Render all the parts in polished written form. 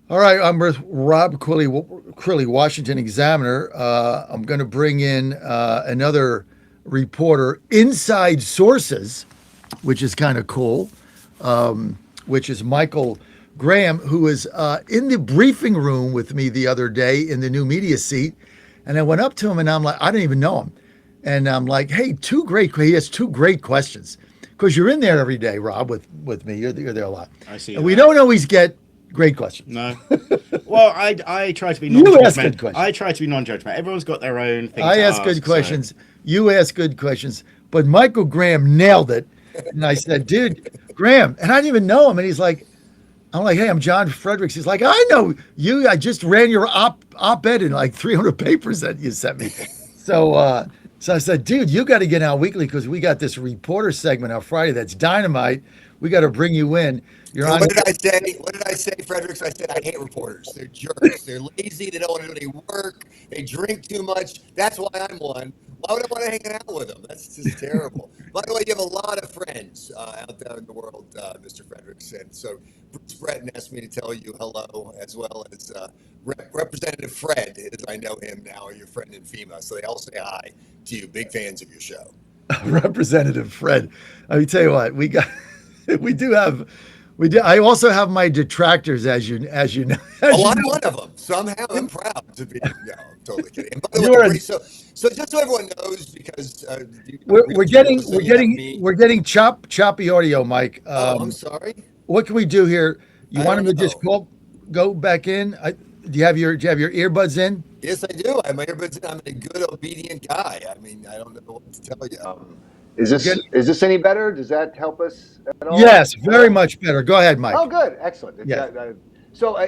All right, I'm with Rob Crilly, Washington Examiner. I'm going to bring in another reporter, Inside Sources, which is kind of cool, which is Michael Graham, who was in the briefing room with me the other day in the new media seat. And I went up to him and I'm like, I didn't even know him. And I'm like, hey, he has two great questions. Because you're in there every day, Rob, with me. You're there a lot. I see And we that. don't always get great questions. No. Well, I try to be You ask good non-judgmental. questions. I try to be non-judgmental. Everyone's got their own thing I to ask good ask, so questions. You ask good questions. But Michael Graham nailed it. And I said, dude, Graham, and I didn't even know him. And he's like, I'm like, hey, I'm John Fredericks. He's like, I know you. I just ran your op-ed in like 300 papers that you sent me. So I said, dude, you got to get out weekly because we got this reporter segment on Friday that's dynamite. We got to bring you in. You're And on. what did I say? What did I say, Fredericks? I said I hate reporters. They're jerks. They're lazy. They don't want to do any work. They drink too much. That's why I'm one. Why would I want to hang out with them? That's just terrible. By the way, you have a lot of friends out there in the world, Mr. Fredericks. And so Bruce Breton asked me to tell you hello, as well as Representative Fred, as I know him now, your friend in FEMA. So they all say hi to you. Big fans of your show. Representative Fred. Let me tell you what we got. We do have. We do. I also have my detractors, as you know. As Oh, you I'm know. one of them. Somehow I'm proud to be. No, I'm totally kidding. And by the way, You're a, so just so everyone knows, because we're Realtor getting knows that we're you have getting me. we're getting choppy audio, Mike. Oh, I'm sorry. What can we do here? You I want him to don't just know. go back in? Do you have your earbuds in? Yes, I do. I'm earbuds in. I'm a good, obedient guy. I mean, I don't know what to tell you. Is We're this getting is this any better? Does that help us at all? yes, very Hello? much better. Go ahead, Oh, Mike. good, excellent. Yes.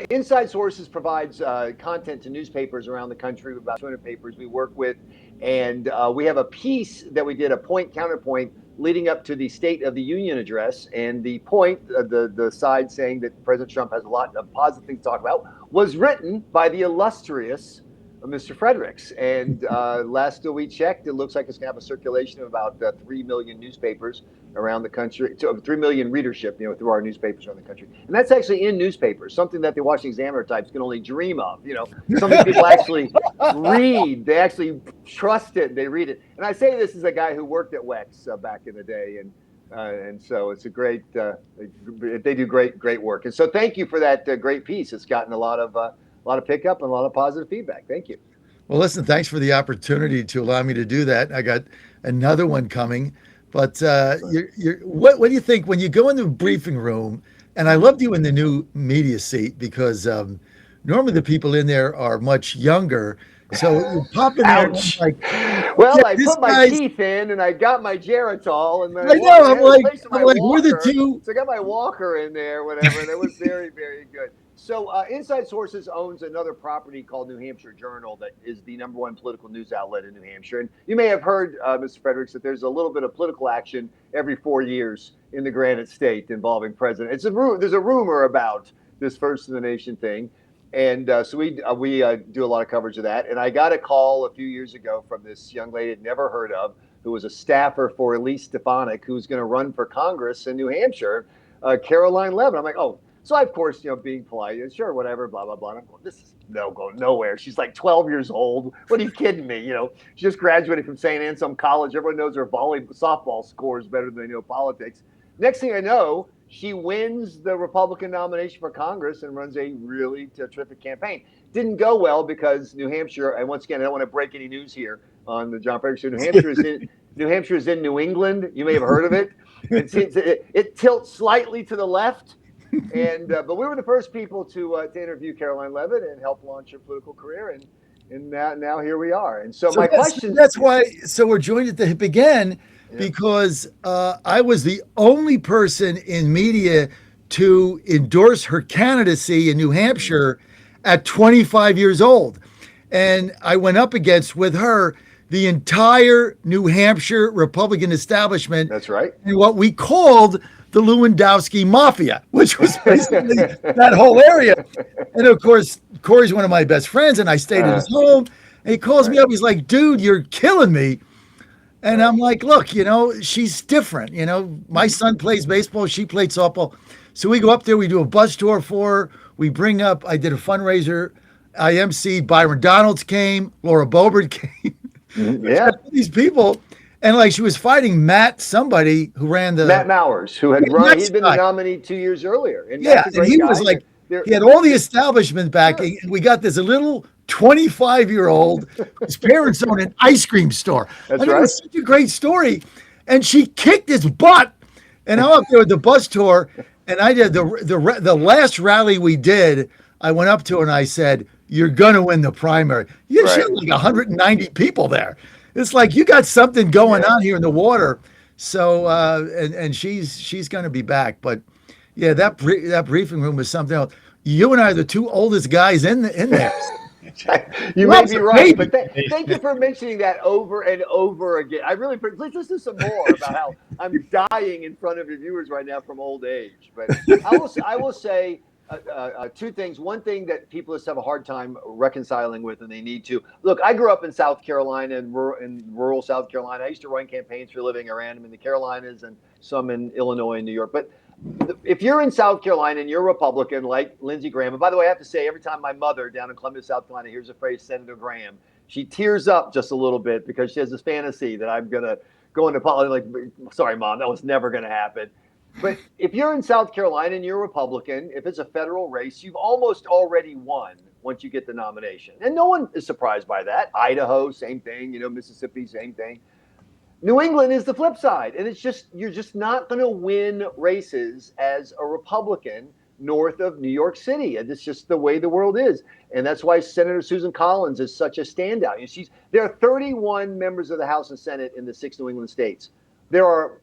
Inside Sources provides content to newspapers around the country. About 200 papers we work with, and we have a piece that we did, a point counterpoint leading up to the State of the Union address, and the point, the side saying that President Trump has a lot of positive things to talk about, was written by the illustrious Mr. Fredericks. And last we checked, it looks like it's going to have a circulation of about 3 million newspapers around the country, 3 million readership, through our newspapers around the country. And that's actually in newspapers, something that the Washington Examiner types can only dream of. Something people actually read. They actually trust it. They read it. And I say this as a guy who worked at WEX back in the day. And so it's a great, they do great work. And so thank you for that great piece. It's gotten a lot of pickup and a lot of positive feedback. Thank you. Well, listen, thanks for the opportunity to allow me to do that. I got another one coming. But Excellent. what do you think when you go in the briefing room? And I loved you in the new media seat because normally the people in there are much younger. So you pop in there and I'm Ouch. like, Well, yeah, I this put my guy's. teeth in and I got my Geritol and then I I walked know. and I I'm had a like, place in I'm my like, we're the walker. two. So I got my walker in there, whatever, and it was very, very good. So Inside Sources owns another property called New Hampshire Journal that is the number one political news outlet in New Hampshire. And you may have heard, Mr. Fredericks, that there's a little bit of political action every 4 years in the Granite State involving president. There's a rumor about this first in the nation thing. And so we do a lot of coverage of that. And I got a call a few years ago from this young lady I'd never heard of, who was a staffer for Elise Stefanik, who's going to run for Congress in New Hampshire, Caroline Levin. I'm like, oh, so I, of course, being polite, sure, whatever, blah, blah, blah. And I'm going, this is no going nowhere. She's like 12 years old. What are you kidding me? She just graduated from St. Anselm College. Everyone knows her softball scores better than they know politics. Next thing I know, she wins the Republican nomination for Congress and runs a really terrific campaign. Didn't go well because New Hampshire, and once again, I don't want to break any news here on the John Fredericks Show. New Hampshire is in New England. You may have heard of it. It tilts slightly to the left, and but we were the first people to interview Caroline Levitt and help launch her political career, and now here we are. And so So my that's question, that's why. So we're joined at the hip again yeah, because I was the only person in media to endorse her candidacy in New Hampshire at 25 years old, and I went up against with her the entire New Hampshire Republican establishment that's right. in what we called the Lewandowski Mafia, which was basically that whole area. And of course, Corey's one of my best friends, and I stayed at his home. And he calls me Right, up. He's like, dude, you're killing me. And right. I'm like, look, she's different. My son plays baseball. She played softball. So we go up there, we do a bus tour for her. We bring up, I did a fundraiser. I MC Byron Donalds came, Laura Boebert came. Yeah. These people. And like she was fighting Matt, somebody who ran the Matt Mowers, who had Yeah, run, that's he'd been the right. nominee 2 years earlier. And Yeah, Matt's a and great he guy. was like, They're- he had all the establishment backing, and we got this little 25-year-old whose parents own an ice cream store. That's And it right. was such a great story. And she kicked his butt. And I'm up there with the bus tour, and I did the last rally we did. I went up to her and I said, "You're gonna win the primary." Yeah, she had Right. like 190 people there. It's like you got something going on here in the water. So and she's gonna be back. But yeah, that briefing room was something else. You and I are the two oldest guys in there. You may Loves be a right, baby. but thank you for mentioning that over and over again. I really let's listen some more about how I'm dying in front of your viewers right now from old age. But I will say two things. One thing that people just have a hard time reconciling with, and they need to look. I grew up in South Carolina, in rural South Carolina. I used to run campaigns for a living. I ran them in the Carolinas and some in Illinois and New York. But if you're in South Carolina and you're Republican like Lindsey Graham, and by the way, I have to say, every time my mother down in Columbia, South Carolina, hears the phrase Senator Graham, she tears up just a little bit because she has this fantasy that I'm going to go into politics. Like, sorry, Mom, that was never going to happen. But if you're in South Carolina and you're Republican, if it's a federal race, you've almost already won once you get the nomination. And no one is surprised by that. Idaho, same thing. Mississippi, same thing. New England is the flip side. And it's just, you're just not going to win races as a Republican north of New York City. And it's just the way the world is. And that's why Senator Susan Collins is such a standout. There are 31 members of the House and Senate in the 6 New England states. There are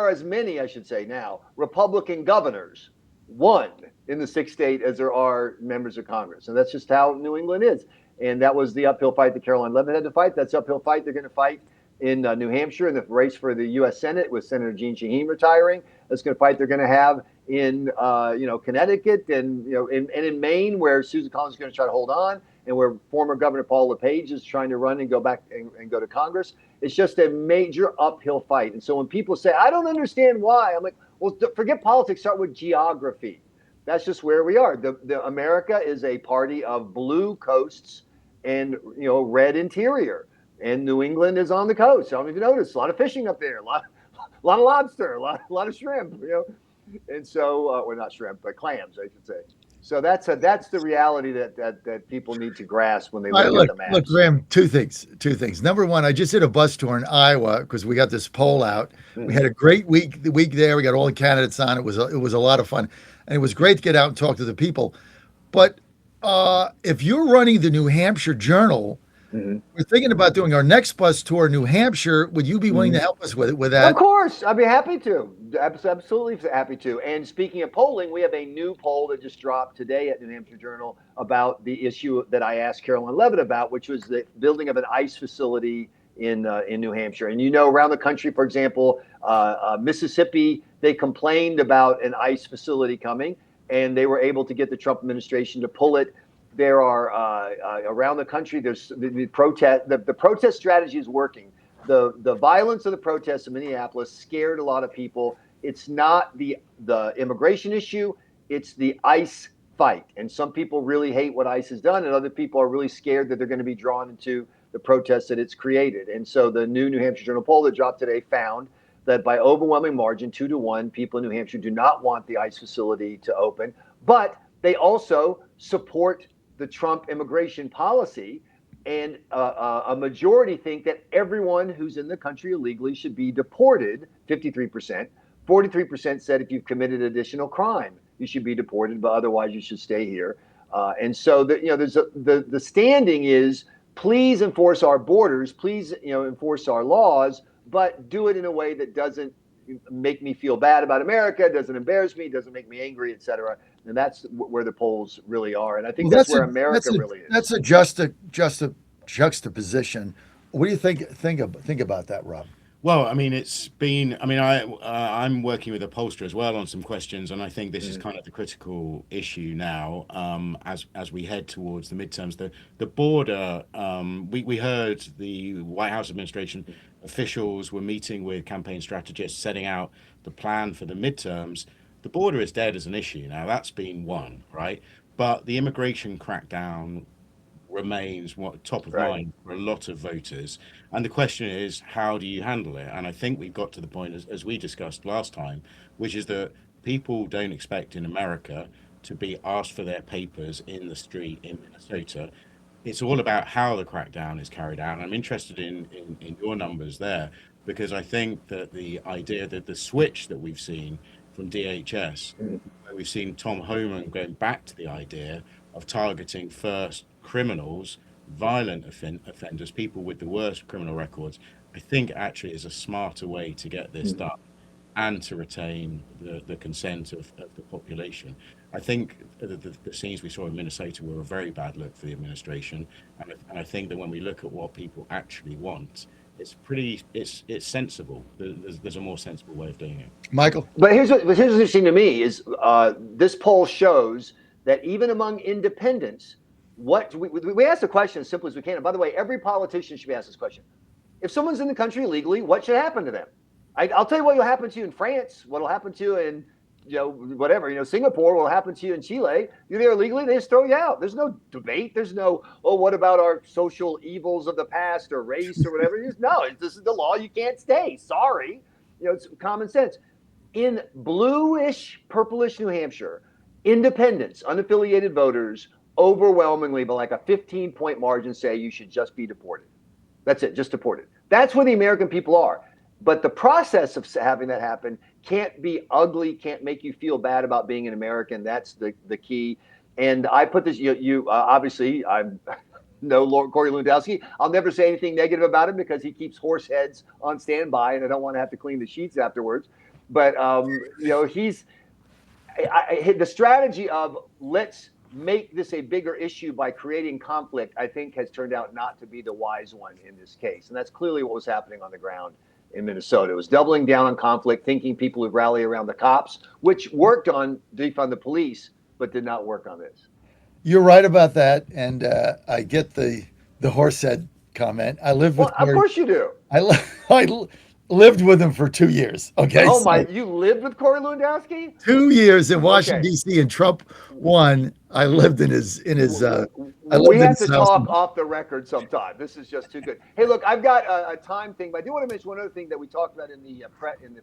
as many, I should say now, Republican governors, one in the 6th state as there are members of Congress. And that's just how New England is. And that was the uphill fight that Caroline Leavitt had to fight. That's the uphill fight they're going to fight in New Hampshire in the race for the U.S. Senate with Senator Jeanne Shaheen retiring. That's going to fight they're going to have in Connecticut and in Maine, where Susan Collins is going to try to hold on, and where former Governor Paul LePage is trying to run and go back and go to Congress. It's just a major uphill fight. And so when people say, "I don't understand why," I'm like, well, forget politics. Start with geography. That's just where we are. The America is a party of blue coasts and red interior, and New England is on the coast. I don't know if you notice, a lot of fishing up there, a lot of lobster, a lot of shrimp, and so well, not shrimp, but clams, I should say. So that's the reality that people need to grasp when they look at the maps. Look, Graham, two things. Number one, I just did a bus tour in Iowa because we got this poll out. We had a great week there. We got all the candidates on. It was a lot of fun, and it was great to get out and talk to the people. But if you're running the New Hampshire Journal, we're thinking about doing our next bus tour in New Hampshire. Would you be willing to help us with that? Of course, I'd be happy to. Absolutely happy to. And speaking of polling, we have a new poll that just dropped today at New Hampshire Journal about the issue that I asked Caroline Leavitt about, which was the building of an ice facility in New Hampshire. And around the country, for example, Mississippi, they complained about an ice facility coming, and they were able to get the Trump administration to pull it. There are around the country. There's the protest. The protest strategy is working. The violence of the protests in Minneapolis scared a lot of people. It's not the immigration issue. It's the ICE fight. And some people really hate what ICE has done, and other people are really scared that they're going to be drawn into the protests that it's created. And so the new New Hampshire Journal poll that dropped today found that by overwhelming margin, 2-1, people in New Hampshire do not want the ICE facility to open, but they also support the Trump immigration policy, and a majority think that everyone who's in the country illegally should be deported. 53%. 43% said if you've committed additional crime, you should be deported, but otherwise you should stay here. And so the standing is, please enforce our borders, please enforce our laws, but do it in a way that doesn't make me feel bad about America, doesn't embarrass me, doesn't make me angry, etc. And that's where the polls really are. And I think that's where America really is. That's a juxtaposition. What do you think about that, Rob? Well, I mean, it's been. I mean, I'm working with a pollster as well on some questions, and I think this is kind of the critical issue now, as we head towards the midterms. The border. We heard the White House administration officials were meeting with campaign strategists, setting out the plan for the midterms. The border is dead as an issue now. That's been won, right? But the immigration crackdown remains what top of Right. mind for a lot of voters. And the question is, how do you handle it? And I think we've got to the point, as we discussed last time, which is that people don't expect in America to be asked for their papers in the street in Minnesota. It's all about how the crackdown is carried out. And I'm interested in your numbers there, because I think that the idea that the switch that we've seen from DHS, where we've seen Tom Homan going back to the idea of targeting first criminals, violent offenders, people with the worst criminal records, I think actually is a smarter way to get this done and to retain the consent of the population. I think the scenes we saw in Minnesota were a very bad look for the administration, and I think that when we look at what people actually want, it's sensible. There's a more sensible way of doing it. Michael? But what's interesting to me is this poll shows that even among independents, what we ask the question as simple as we can. And by the way, every politician should be asked this question: if someone's in the country illegally, what should happen to them? I'll tell you what will happen to you in France. What will happen to you in whatever, Singapore, what will happen to you in Chile. You're there illegally, they just throw you out. There's no debate. There's no, what about our social evils of the past or race or whatever. No, this is the law. You can't stay. Sorry. It's common sense. In bluish, purplish New Hampshire, independents, unaffiliated voters, overwhelmingly, by like a 15-point margin, say you should just be deported. That's it, just deported. That's where the American people are. But the process of having that happen can't be ugly, can't make you feel bad about being an American. That's the key. And I put this, obviously, I'm no Lord Corey Lewandowski. I'll never say anything negative about him because he keeps horse heads on standby, and I don't want to have to clean the sheets afterwards. But, he's the strategy of let's make this a bigger issue by creating conflict, I think has turned out not to be the wise one in this case. And that's clearly what was happening on the ground in Minnesota. It was doubling down on conflict, thinking people would rally around the cops, which worked on defund the police, but did not work on this. You're right about that, and I get the horse head comment. I lived with Of course you do. I lived with him for 2 years. Okay. Oh so you lived with Corey Lewandowski? 2 years in Washington Okay. D.C. and Trump won. I lived in his. I lived We in have his to house. talk off the record sometime. This is just too good. Hey, look, I've got a time thing, but I do want to mention one other thing that we talked about in the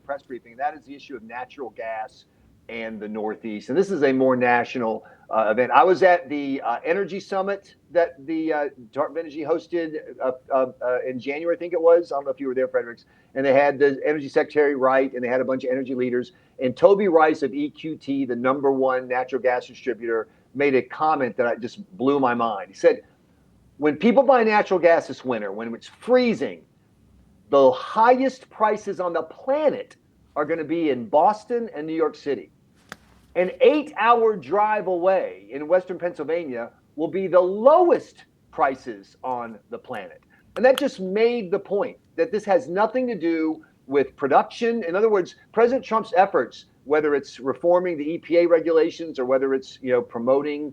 press briefing, and that is the issue of natural gas and the Northeast. And this is a more national event. I was at the energy summit that the Department of Energy hosted in January, I think it was. I don't know if you were there, Fredericks. And they had the Energy Secretary Wright, and they had a bunch of energy leaders. And Toby Rice of EQT, the #1 natural gas distributor, made a comment that just blew my mind. He said, when people buy natural gas this winter, when it's freezing, the highest prices on the planet are going to be in Boston and New York City. An 8-hour drive away in Western Pennsylvania will be the lowest prices on the planet. And that just made the point that this has nothing to do with production. In other words, President Trump's efforts, whether it's reforming the EPA regulations or whether it's promoting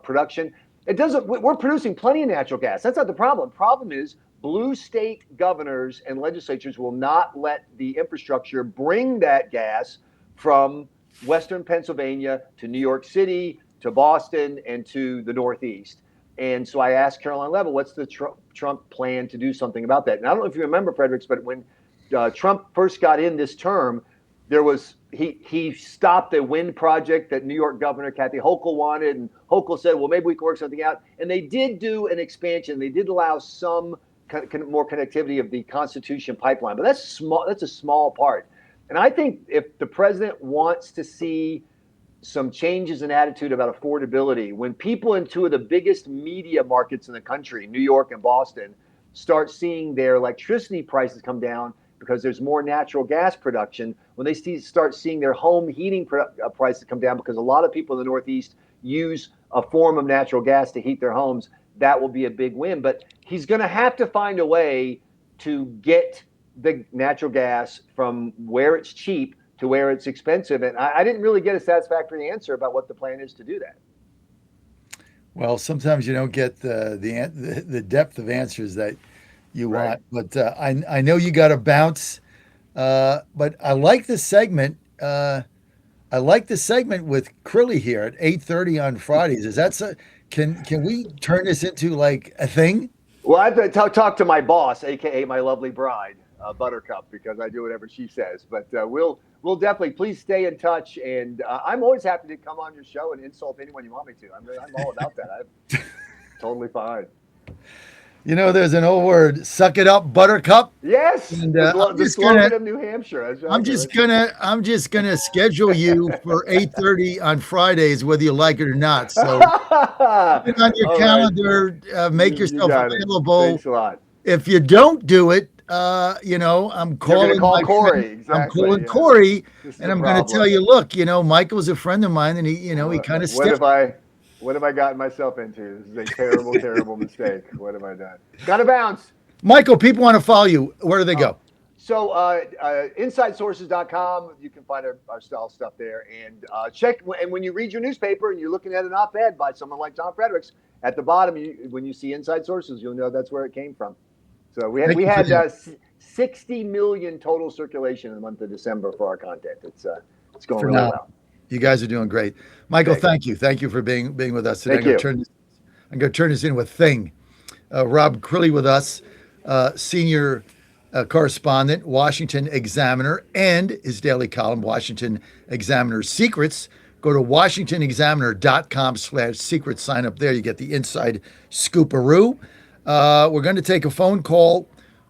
production, it doesn't. We're producing plenty of natural gas. That's not the problem. The problem is blue state governors and legislatures will not let the infrastructure bring that gas from Western Pennsylvania to New York City, to Boston, and to the Northeast. And so I asked Caroline Levitt, what's the Trump plan to do something about that? And I don't know if you remember, Fredericks, but when Trump first got in this term, there was he stopped a wind project that New York Governor Kathy Hochul wanted, and Hochul said, well, maybe we can work something out. And they did do an expansion. They did allow some more connectivity of the Constitution pipeline, but that's small. That's a small part. And I think if the president wants to see some changes in attitude about affordability, when people in two of the biggest media markets in the country, New York and Boston, start seeing their electricity prices come down because there's more natural gas production, when they start seeing their home heating prices come down because a lot of people in the Northeast use a form of natural gas to heat their homes, that will be a big win. But he's going to have to find a way to get the natural gas from where it's cheap to where it's expensive. And I didn't really get a satisfactory answer about what the plan is to do that. Well, sometimes you don't get the depth of answers that you Right. want, but I know you got to bounce. But I like this segment. I like the segment with Crilly here at 8:30 on Fridays. Is that so? Can we turn this into like a thing? Well, I have to talk to my boss, aka my lovely bride, Buttercup, because I do whatever she says. But we'll definitely please stay in touch, and I'm always happy to come on your show and insult anyone you want me to. I'm all about that. I'm totally fine. You know, there's an old word, "Suck it up, Buttercup." Yes, And the slogan of New Hampshire. I'm just gonna schedule you for 8:30 on Fridays, whether you like it or not. So put it on your All right, calendar, make you yourself got it. available. Thanks a lot. If you don't do it, you know, You're gonna call Corey. I'm Exactly. calling Yeah. Corey, This is and the I'm going to tell problem. you, look, you know, Michael's a friend of mine, and he kind of What stepped. have I gotten myself into? This is a terrible, terrible mistake. What have I done? Gotta bounce. Michael, people want to follow you. Where do they go? So, insidesources.com, you can find our style stuff there. And check, and when you read your newspaper and you're looking at an op ed by someone like John Fredericks, at the bottom, when you see Inside Sources, you'll know that's where it came from. So, we Thank you for had that. 60 million total circulation in the month of December for our content. It's going really Phenomenal. well. You guys are doing great. Michael, Thanks. thank you. Thank you for being with us today. Thank you. I'm going to turn this in with Thing. Rob Crilly with us, senior correspondent, Washington Examiner, and his daily column, Washington Examiner Secrets. Go to washingtonexaminer.com/secrets. Sign up there. You get the inside scooparoo. We're going to take a phone call.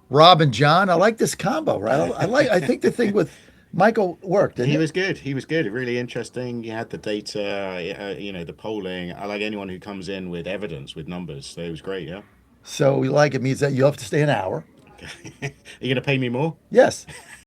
Rob and John. I like this combo, right? I think the thing with Michael worked. Didn't He it? was good. He was good. Really interesting. You had the data, the polling. I like anyone who comes in with evidence, with numbers. So it was great. Yeah. So we like it means that you have to stay an hour. Are you going to pay me more? Yes.